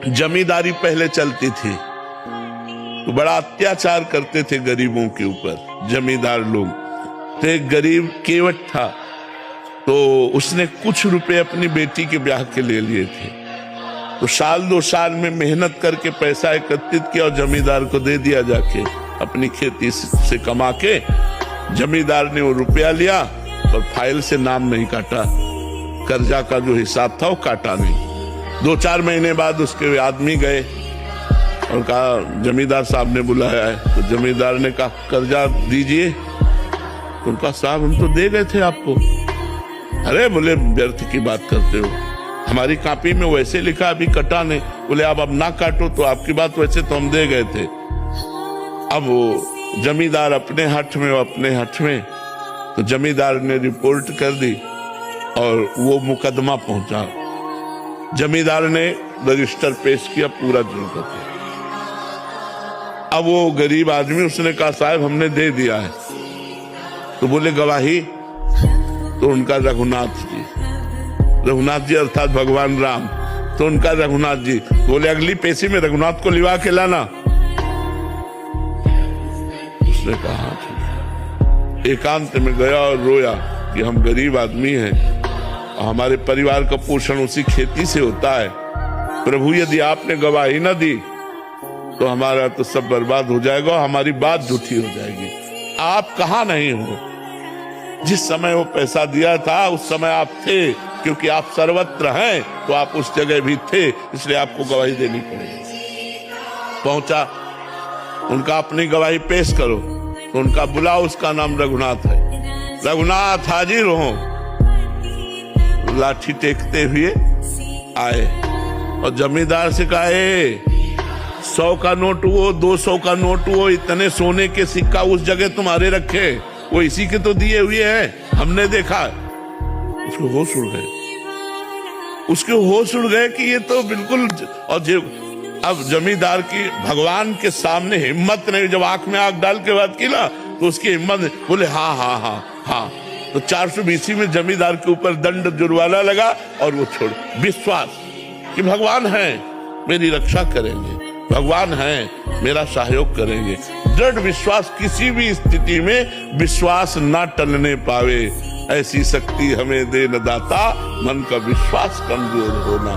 जमींदारी पहले चलती थी तो बड़ा अत्याचार करते थे गरीबों के ऊपर जमींदार लोग। तो एक गरीब केवट था, तो उसने कुछ रुपए अपनी बेटी के ब्याह के ले लिए थे। तो साल 2 साल में मेहनत करके पैसा एकत्रित किया और जमींदार को दे दिया जाके, अपनी खेती से कमा के। जमींदार ने वो रुपया लिया और फाइल से नाम नहीं काटा, कर्जा का जो हिसाब था वो काटा नहीं। 2-4 महीने बाद उसके आदमी गए और कहा जमींदार साहब ने बुलाया है। तो जमींदार ने कहा कर्जा दीजिए। तो उनका साहब हम तो दे गए थे आपको। अरे बोले व्यर्थ की बात करते हो, हमारी कॉपी में वैसे लिखा अभी कटा नहीं। बोले आप अब ना काटो तो आपकी बात वैसे तो हम दे गए थे। अब वो जमींदार अपने हठ में तो जमींदार ने रिपोर्ट कर दी और वो मुकदमा पहुंचा। जमींदार ने रजिस्टर पेश किया पूरा जुर्म। अब वो गरीब आदमी उसने कहा साहब हमने दे दिया है। तो बोले गवाही? तो उनका रघुनाथ जी अर्थात भगवान राम। तो उनका रघुनाथ जी बोले अगली पेशी में रघुनाथ को लिवा के लाना। उसने कहा एकांत में गया और रोया कि हम गरीब आदमी हैं और हमारे परिवार का पोषण उसी खेती से होता है। प्रभु यदि आपने गवाही न दी तो हमारा तो सब बर्बाद हो जाएगा, हमारी बात झूठी हो जाएगी। आप कहाँ नहीं हो? जिस समय वो पैसा दिया था उस समय आप थे, क्योंकि आप सर्वत्र हैं तो आप उस जगह भी थे, इसलिए आपको गवाही देनी पड़ेगी। पहुंचा, उनका अपनी गवाही पेश करो। तो उनका बुलाओ, उसका नाम रघुनाथ है। रघुनाथ हाजिर हो। लाठी टेकते हुए आए और जमींदार से कहा 100 का नोट हुआ, 200 का नोट हुआ, इतने सोने के सिक्का उस जगह तुम्हारे रखे, वो इसी के तो दिए हुए हैं, हमने देखा। उसको होश उड़ गए कि ये तो बिल्कुल। और अब जमींदार की भगवान के सामने हिम्मत नहीं, जब आंख में आंख डाल के बात की ना तो उसकी हिम्मत। बोले हाँ। तो 420 में जमींदार के ऊपर दंड जुर्माना लगा और वो छोड़। विश्वास कि भगवान है मेरी रक्षा करेंगे, भगवान है मेरा सहयोग करेंगे। दृढ़ विश्वास, किसी भी स्थिति में विश्वास ना टलने पावे, ऐसी शक्ति हमें दे न दाता, मन का विश्वास कमजोर होना।